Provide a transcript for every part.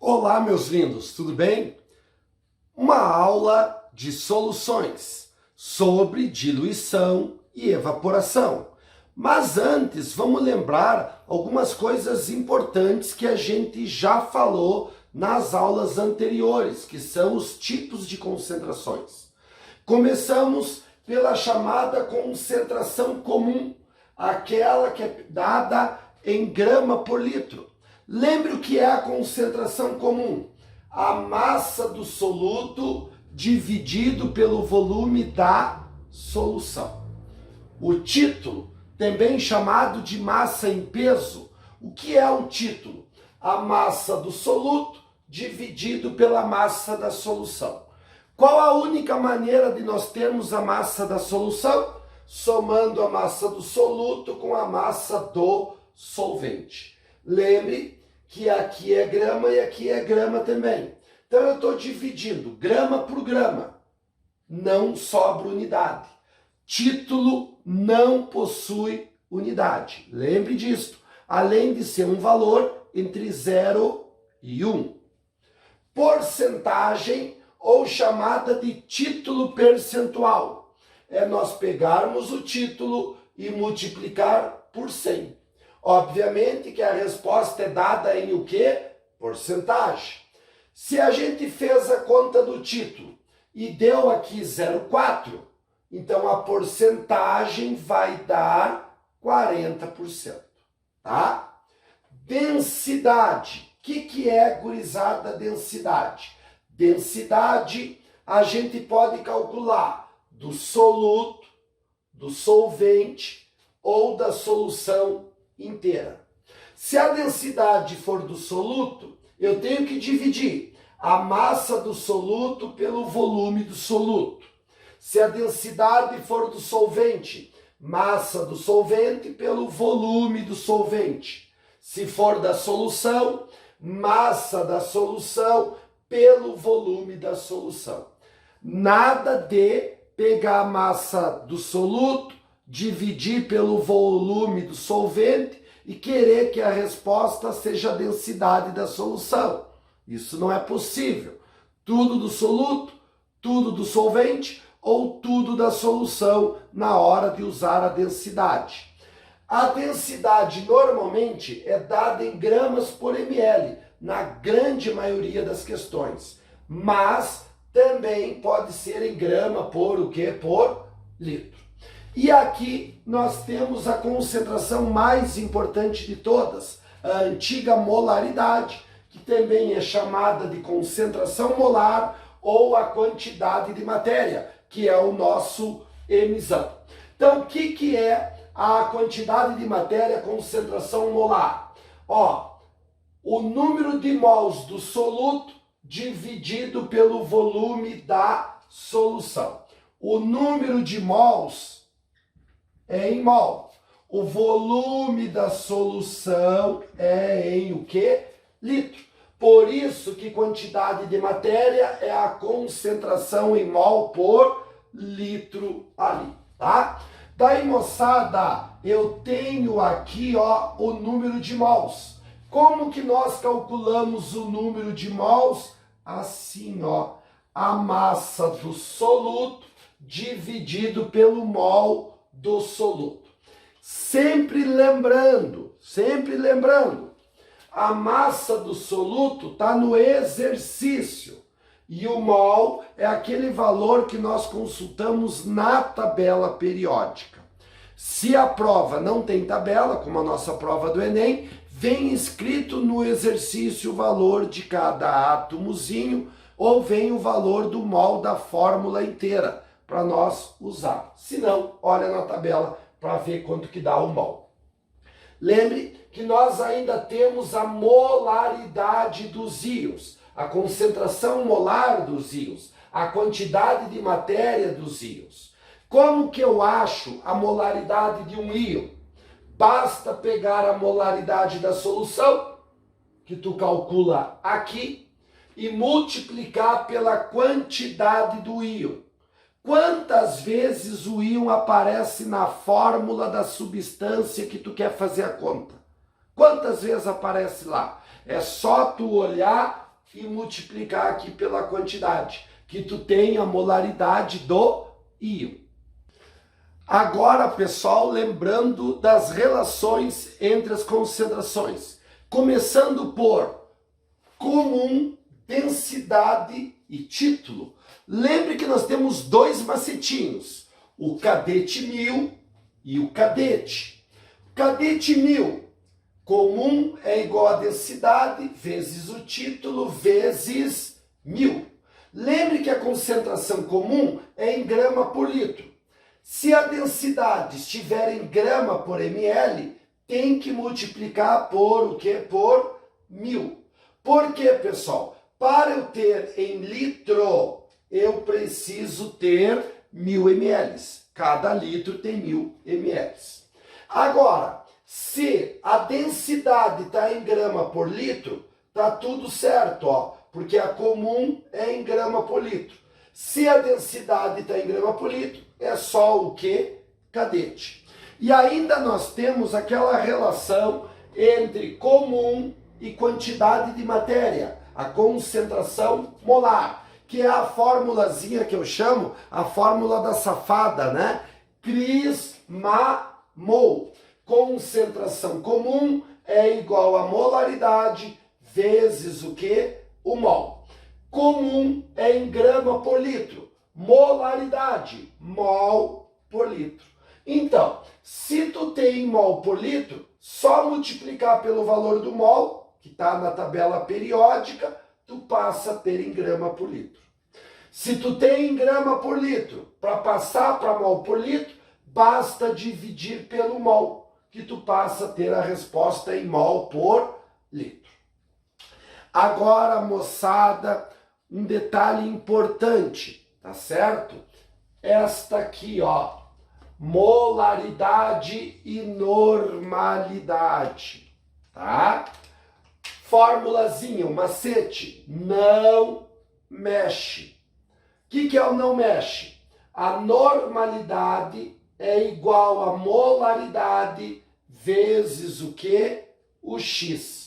Olá, meus lindos, tudo bem? Uma aula de soluções sobre diluição e evaporação. Mas antes, vamos lembrar algumas coisas importantes que a gente já falou nas aulas anteriores, que são os tipos de concentrações. Começamos pela chamada concentração comum, aquela que é dada em grama por litro. Lembre o que é a concentração comum: a massa do soluto dividido pelo volume da solução. O título, também chamado de massa em peso. O que é o título? A massa do soluto dividido pela massa da solução. Qual a única maneira de nós termos a massa da solução? Somando a massa do soluto com a massa do solvente. Lembre que aqui é grama e aqui é grama também. Então eu estou dividindo grama por grama. Não sobra unidade. Título não possui unidade. Lembre disto. Além de ser um valor entre 0 e 1. Porcentagem ou chamada de título percentual. É nós pegarmos o título e multiplicar por 100. Obviamente que a resposta é dada em o quê? Porcentagem. Se a gente fez a conta do título e deu aqui 0,4, então a porcentagem vai dar 40%. Tá? Densidade. O que é, gurizada, densidade? Densidade a gente pode calcular do soluto, do solvente ou da solução inteira. Se a densidade for do soluto, eu tenho que dividir a massa do soluto pelo volume do soluto. Se a densidade for do solvente, massa do solvente pelo volume do solvente. Se for da solução, massa da solução pelo volume da solução. Nada de pegar a massa do soluto, dividir pelo volume do solvente e querer que a resposta seja a densidade da solução. Isso não é possível. Tudo do soluto, tudo do solvente ou tudo da solução na hora de usar a densidade. A densidade normalmente é dada em gramas por ml, na grande maioria das questões, mas também pode ser em grama por o quê? Por litro. E aqui nós temos a concentração mais importante de todas, a antiga molaridade, que também é chamada de concentração molar ou a quantidade de matéria, que é o nosso emissão. Então, o que é a quantidade de matéria, concentração molar? O número de mols do soluto dividido pelo volume da solução. O número de mols é em mol. O volume da solução é em o quê? Litro. Por isso que quantidade de matéria é a concentração em mol por litro ali, tá? Daí, moçada, eu tenho aqui, o número de mols. Como que nós calculamos o número de mols? Assim, a massa do soluto dividido pelo mol do soluto. Sempre lembrando, a massa do soluto está no exercício e o mol é aquele valor que nós consultamos na tabela periódica. Se a prova não tem tabela, como a nossa prova do Enem, vem escrito no exercício o valor de cada átomozinho ou vem o valor do mol da fórmula inteira para nós usar. Se não, olha na tabela para ver quanto que dá o mol. Lembre que nós ainda temos a molaridade dos íons, a concentração molar dos íons, a quantidade de matéria dos íons. Como que eu acho a molaridade de um íon? Basta pegar a molaridade da solução, que tu calcula aqui, e multiplicar pela quantidade do íon. Quantas vezes o íon aparece na fórmula da substância que tu quer fazer a conta? Quantas vezes aparece lá? É só tu olhar e multiplicar aqui pela quantidade, que tu tem a molaridade do íon. Agora, pessoal, lembrando das relações entre as concentrações. Começando por comum, densidade e título. Lembre que nós temos dois macetinhos, o cadete 1000 e o cadete. Cadete 1000, comum é igual a densidade vezes o título vezes 1000. Lembre que a concentração comum é em grama por litro. Se a densidade estiver em grama por ml, tem que multiplicar por o quê? Por 1000. Por quê, pessoal? Para eu ter em litro, eu preciso ter 1000 ml. Cada litro tem 1000 ml. Agora, se a densidade está em grama por litro, tá tudo certo, ó, porque a comum é em grama por litro. Se a densidade está em grama por litro, é só o que? Cadete. E ainda nós temos aquela relação entre comum e quantidade de matéria, a concentração molar, que é a formulazinha que eu chamo, a fórmula da safada, né? Cris-ma-mol. Concentração comum é igual a molaridade vezes o que? O mol. Comum é em grama por litro. Molaridade, mol por litro. Então, se tu tem mol por litro, só multiplicar pelo valor do mol, que está na tabela periódica, tu passa a ter em grama por litro. Se tu tem em grama por litro, para passar para mol por litro, basta dividir pelo mol, que tu passa a ter a resposta em mol por litro. Agora, moçada, um detalhe importante, tá certo? Esta aqui, ó, molaridade e normalidade, tá? Formulazinha, um macete, não mexe. O que é o não mexe? A normalidade é igual a molaridade vezes o que? O X.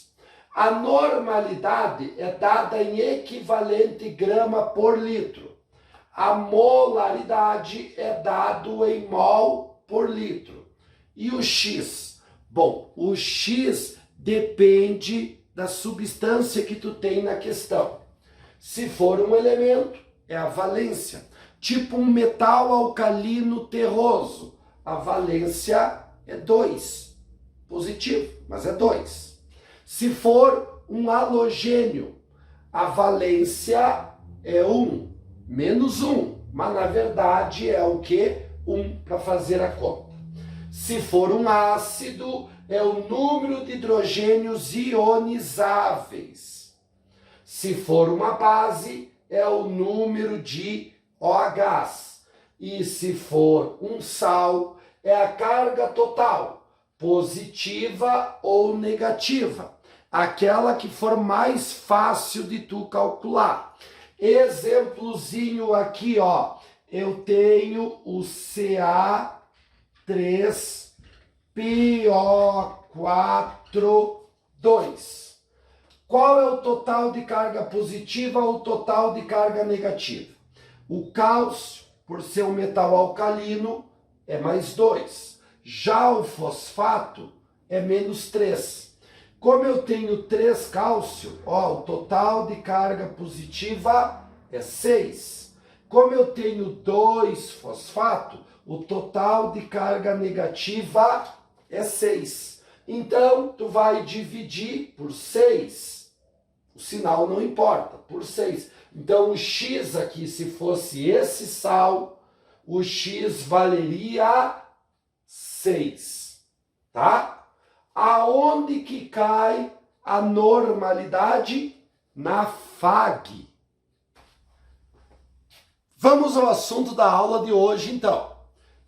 A normalidade é dada em equivalente grama por litro. A molaridade é dado em mol por litro. E o X? Bom, o X depende da substância que tu tem na questão. Se for um elemento, é a valência. Tipo um metal alcalino terroso. A valência é 2. Positivo, mas é 2. Se for um halogênio, a valência é 1. Menos 1. Mas na verdade é o que? 1 para fazer a conta. Se for um ácido, é o número de hidrogênios ionizáveis. Se for uma base, é o número de OHs. E se for um sal, é a carga total, positiva ou negativa. Aquela que for mais fácil de tu calcular. Exemplozinho aqui, ó. Eu tenho o Ca3PO4,2. Qual é o total de carga positiva ou o total de carga negativa? O cálcio, por ser um metal alcalino, é mais 2. Já o fosfato é menos 3. Como eu tenho 3 cálcio, ó, o total de carga positiva é 6. Como eu tenho 2 fosfato, o total de carga negativa é 6. Então, tu vai dividir por 6. O sinal não importa, por 6. Então, o X aqui, se fosse esse sal, o X valeria 6, tá? Aonde que cai a normalidade? Na FAG. Vamos ao assunto da aula de hoje, então.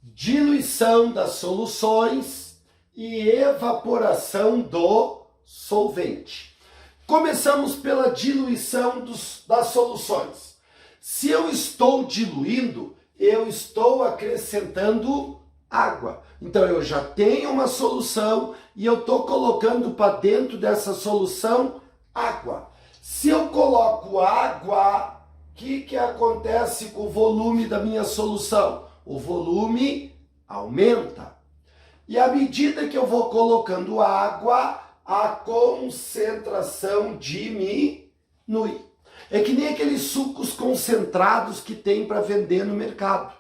Diluição das soluções e evaporação do solvente. Começamos pela diluição das soluções. Se eu estou diluindo, eu estou acrescentando água. Então eu já tenho uma solução e eu estou colocando para dentro dessa solução água. Se eu coloco água, o que acontece com o volume da minha solução? O volume aumenta. E à medida que eu vou colocando água, a concentração diminui. É que nem aqueles sucos concentrados que tem para vender no mercado.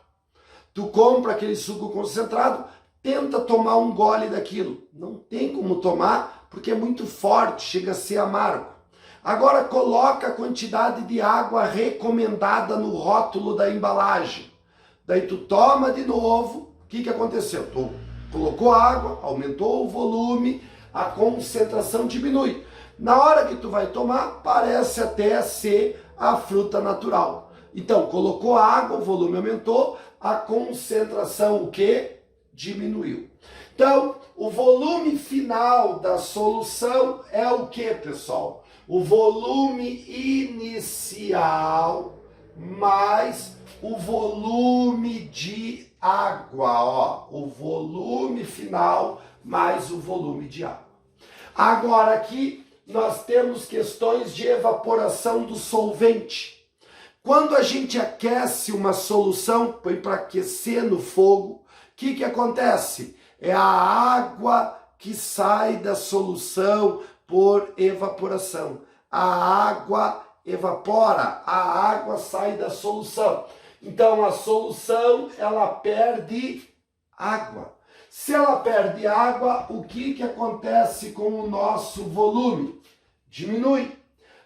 Tu compra aquele suco concentrado, tenta tomar um gole daquilo. Não tem como tomar porque é muito forte, chega a ser amargo. Agora coloca a quantidade de água recomendada no rótulo da embalagem. Daí tu toma de novo, o que aconteceu? Tu colocou água, aumentou o volume, a concentração diminui. Na hora que tu vai tomar, parece até ser a fruta natural. Então, colocou água, o volume aumentou, a concentração o quê? Diminuiu. Então, o volume final da solução é o quê, pessoal? O volume inicial mais o volume de água, ó. O volume final mais o volume de água. Agora aqui nós temos questões de evaporação do solvente. Quando a gente aquece uma solução, põe para aquecer no fogo, o que acontece? É a água que sai da solução por evaporação. A água evapora, a água sai da solução. Então a solução, ela perde água. Se ela perde água, o que acontece com o nosso volume? Diminui.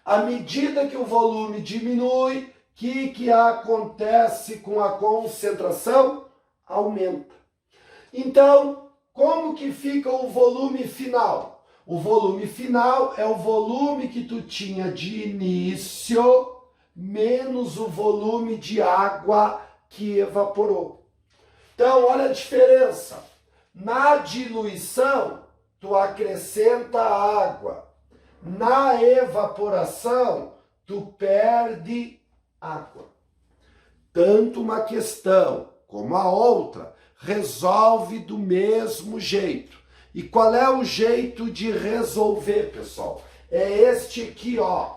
À medida que o volume diminui, o que acontece com a concentração? Aumenta. Então, como que fica o volume final? O volume final é o volume que tu tinha de início menos o volume de água que evaporou. Então, olha a diferença. Na diluição, tu acrescenta água. Na evaporação, tu perde água. Tanto uma questão como a outra resolve do mesmo jeito. E qual é o jeito de resolver, pessoal? É este aqui, ó.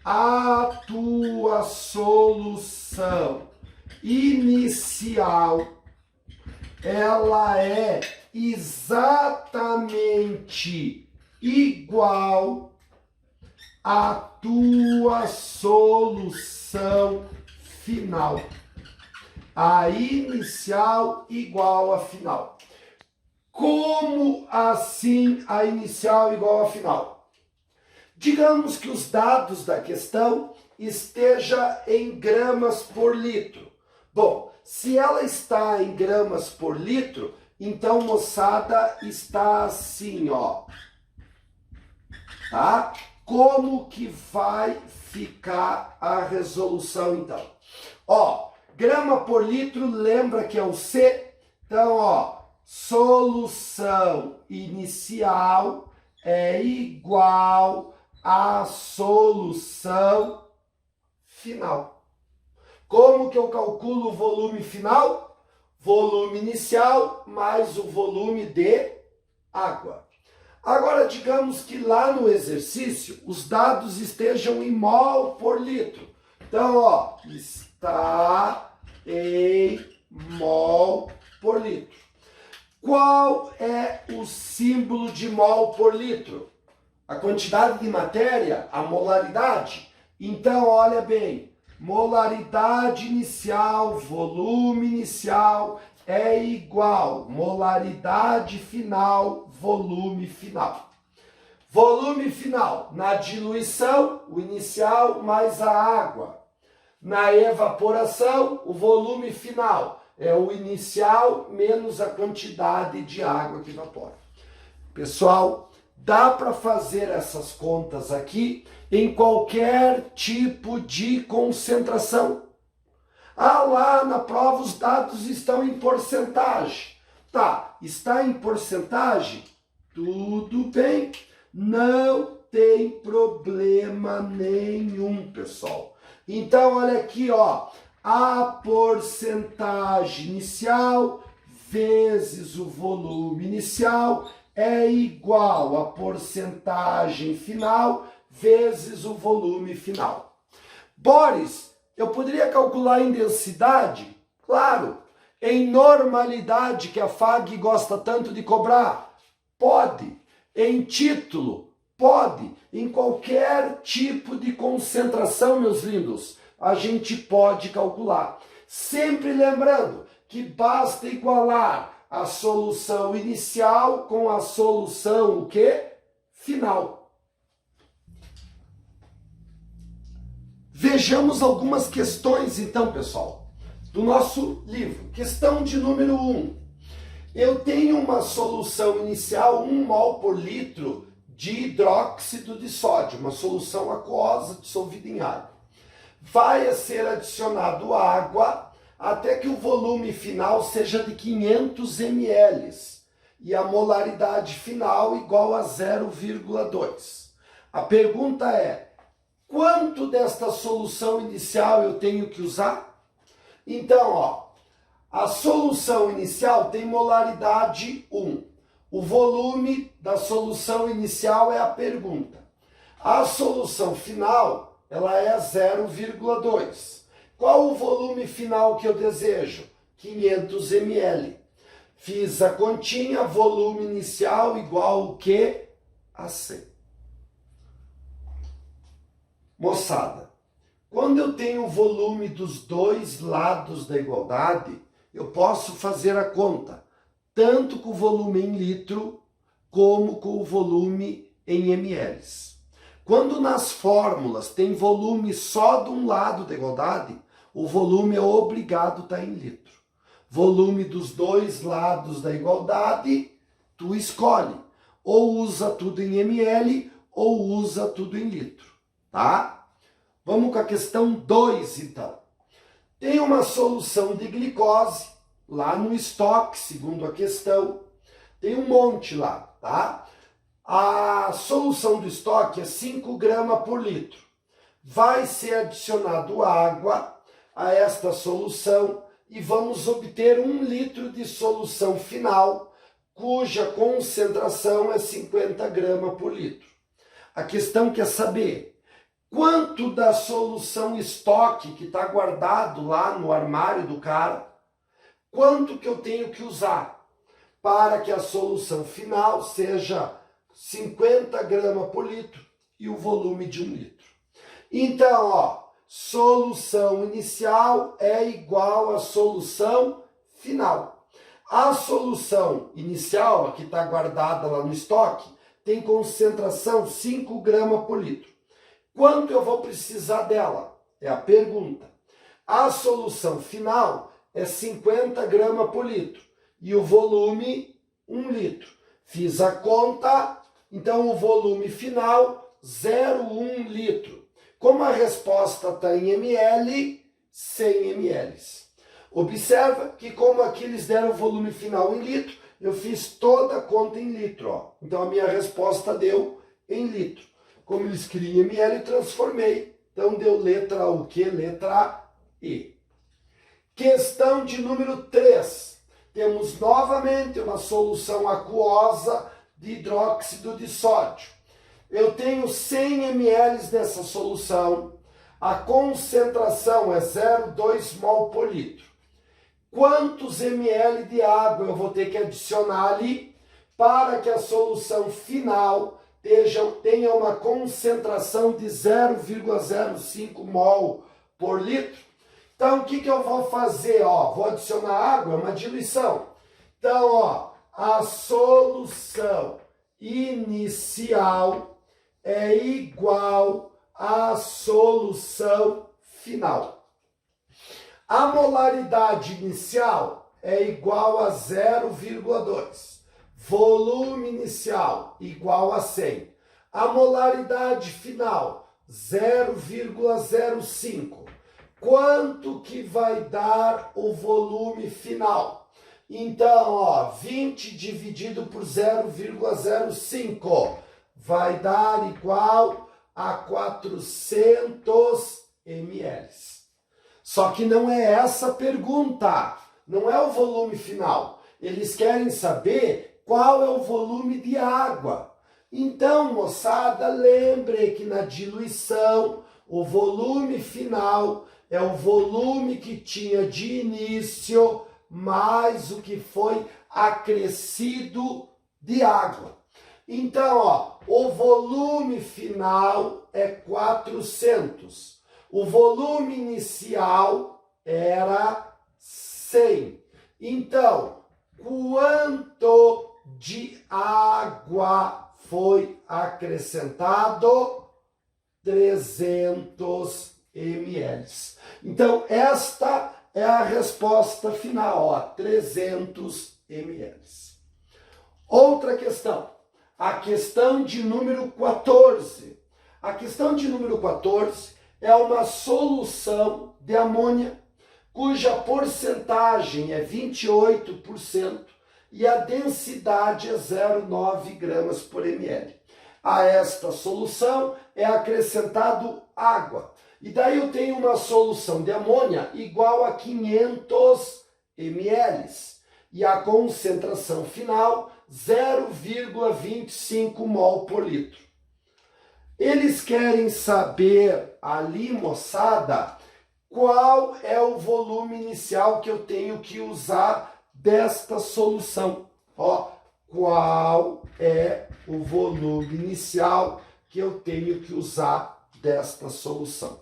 A tua solução inicial, ela é exatamente igual à tua solução final. A inicial igual à final. Como assim a inicial igual à final? Digamos que os dados da questão esteja em gramas por litro. Bom, se ela está em gramas por litro, então, moçada, está assim, ó. Tá? Como que vai ficar a resolução, então? Ó, grama por litro, lembra que é o C? Então, ó, solução inicial é igual à solução final. Como que eu calculo o volume final? Volume inicial mais o volume de água. Agora, digamos que lá no exercício os dados estejam em mol por litro. Então, ó, está em mol por litro. Qual é o símbolo de mol por litro? A quantidade de matéria, a molaridade. Então, olha bem, molaridade inicial, volume inicial é igual molaridade final, volume final. Volume final, na diluição, o inicial mais a água. Na evaporação, o volume final é o inicial menos a quantidade de água que evapora. Pessoal, dá para fazer essas contas aqui em qualquer tipo de concentração. Ah, lá na prova os dados estão em porcentagem. Tá, está em porcentagem? Tudo bem, não tem problema nenhum, pessoal. Então, olha aqui, ó, a porcentagem inicial vezes o volume inicial é igual à porcentagem final vezes o volume final. Boris, eu poderia calcular em densidade? Claro. Em normalidade, que a FAG gosta tanto de cobrar? Pode. Em título? Pode. Em qualquer tipo de concentração, meus lindos, a gente pode calcular. Sempre lembrando que basta igualar a solução inicial com a solução o quê? Final. Vejamos algumas questões então, pessoal, do nosso livro. Questão de número 1. Eu tenho uma solução inicial, 1 mol por litro de hidróxido de sódio, uma solução aquosa dissolvida em água. Vai ser adicionado água até que o volume final seja de 500 ml e a molaridade final igual a 0,2. A pergunta é, quanto desta solução inicial eu tenho que usar? Então, ó, a solução inicial tem molaridade 1. O volume da solução inicial é a pergunta. A solução final, ela é 0,2. Qual o volume final que eu desejo? 500 ml. Fiz a continha, volume inicial igual o quê? A 100. Moçada, quando eu tenho o volume dos dois lados da igualdade, eu posso fazer a conta, tanto com o volume em litro, como com o volume em ml. Quando nas fórmulas tem volume só de um lado da igualdade, o volume é obrigado a estar em litro. Volume dos dois lados da igualdade, tu escolhe. Ou usa tudo em ml, ou usa tudo em litro. Tá? Vamos com a questão 2, então. Tem uma solução de glicose lá no estoque, segundo a questão. Tem um monte lá, tá? A solução do estoque é 5 gramas por litro. Vai ser adicionado água a esta solução e vamos obter 1 litro de solução final, cuja concentração é 50 gramas por litro. A questão quer saber quanto da solução estoque que está guardado lá no armário do cara, quanto que eu tenho que usar para que a solução final seja 50 gramas por litro e o volume de 1 litro. Então, ó, solução inicial é igual à solução final. A solução inicial, a que está guardada lá no estoque, tem concentração 5 gramas por litro. Quanto eu vou precisar dela? É a pergunta. A solução final é 50 gramas por litro e o volume 1 litro. Fiz a conta, então o volume final 0,1 litro. Como a resposta está em ml, 100 ml. Observa que como aqui eles deram o volume final em litro, eu fiz toda a conta em litro. Ó. Então a minha resposta deu em litro. Como eles queriam ml, eu transformei. Então deu letra o quê? Letra E. Questão de número 3. Temos novamente uma solução aquosa de hidróxido de sódio. Eu tenho 100 ml dessa solução. A concentração é 0,2 mol por litro. Quantos ml de água eu vou ter que adicionar ali para que a solução final tenha uma concentração de 0,05 mol por litro? Então, o que eu vou fazer? Ó, vou adicionar água, é uma diluição. Então, ó, a solução inicial é igual à solução final. A molaridade inicial é igual a 0,2. Volume inicial igual a 100. A molaridade final, 0,05. Quanto que vai dar o volume final? Então, ó, 20 dividido por 0,05 vai dar igual a 400 ml. Só que não é essa a pergunta, não é o volume final. Eles querem saber qual é o volume de água. Então, moçada, lembre que na diluição, o volume final é o volume que tinha de início, mais o que foi acrescido de água. Então, ó, o volume final é 400. O volume inicial era 100. Então, quanto de água foi acrescentado? 300 ml. Então, esta é a resposta final, ó, 300 ml. Outra questão, a questão de número 14. A questão de número 14 é uma solução de amônia, cuja porcentagem é 28% e a densidade é 0,9 gramas por ml. A esta solução é acrescentado água. E daí eu tenho uma solução de amônia igual a 500 ml. E a concentração final 0,25 mol por litro. Eles querem saber ali, moçada, qual é o volume inicial que eu tenho que usar desta solução. Ó, qual é o volume inicial que eu tenho que usar desta solução?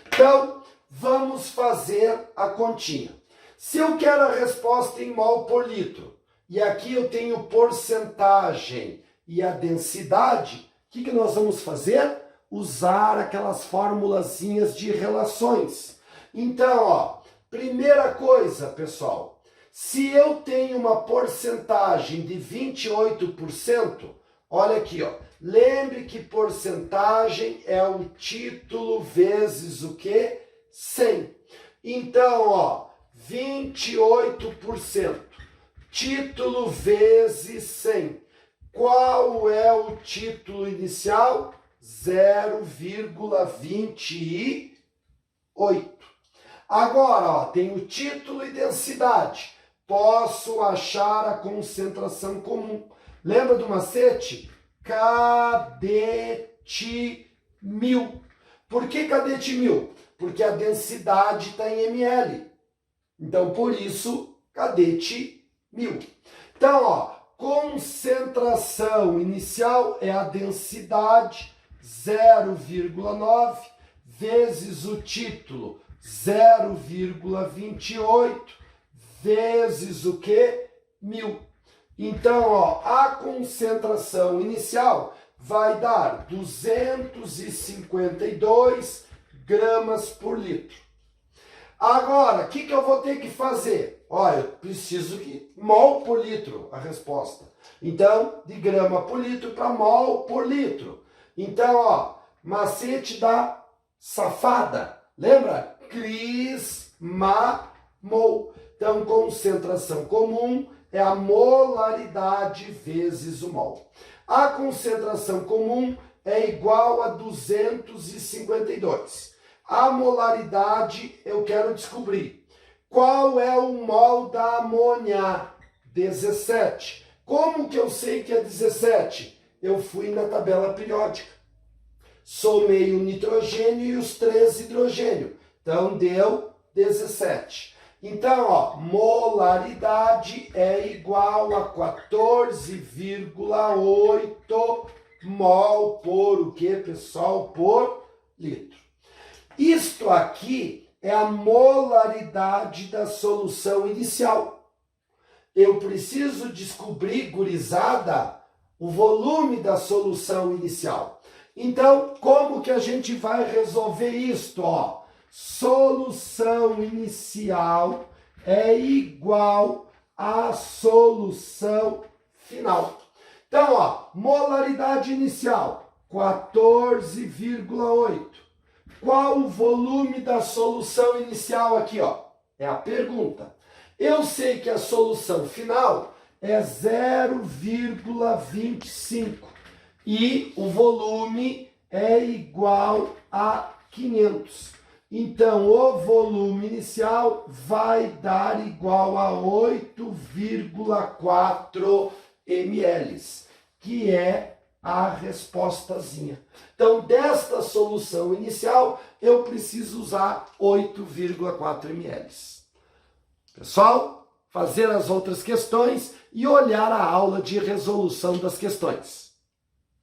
Então, vamos fazer a continha. Se eu quero a resposta em mol por litro, e aqui eu tenho porcentagem e a densidade, o que nós vamos fazer? Usar aquelas formulazinhas de relações. Então, ó, primeira coisa, pessoal, se eu tenho uma porcentagem de 28%, olha aqui, ó, lembre que porcentagem é o título vezes o quê? 100. Então, ó, 28%, título vezes 100. Qual é o título inicial? 0,28. Agora, ó, tem o título e densidade. Posso achar a concentração comum. Lembra do macete? Cadete 1000. Por que cadete 1000? Porque a densidade está em ml. Então, por isso, cadete 1000. Então, ó, concentração inicial é a densidade 0,9 vezes o título 0,28 vezes o que? 1000. Então, ó, a concentração inicial vai dar 252 gramas por litro. Agora, o que eu vou ter que fazer? Olha, eu preciso que mol por litro, a resposta. Então, de grama por litro para mol por litro. Então, ó, macete da safada. Lembra? Cris, ma, mol. Então, concentração comum é a molaridade vezes o mol. A concentração comum é igual a 252. A molaridade eu quero descobrir. Qual é o mol da amônia? 17. Como que eu sei que é 17? Eu fui na tabela periódica. Somei o nitrogênio e os 3 hidrogênio. Então, deu 17. Então, ó, molaridade é igual a 14,8 mol por o quê, pessoal? Por litro. Isto aqui é a molaridade da solução inicial. Eu preciso descobrir, gurizada, o volume da solução inicial. Então, como que a gente vai resolver isto? Ó, solução inicial é igual à solução final. Então, ó, molaridade inicial, 14,8. Qual o volume da solução inicial aqui, ó? É a pergunta. Eu sei que a solução final é 0,25 e o volume é igual a 500. Então, o volume inicial vai dar igual a 8,4 ml, que é a respostazinha. Então, desta solução inicial, eu preciso usar 8,4 ml. Pessoal, fazer as outras questões e olhar a aula de resolução das questões.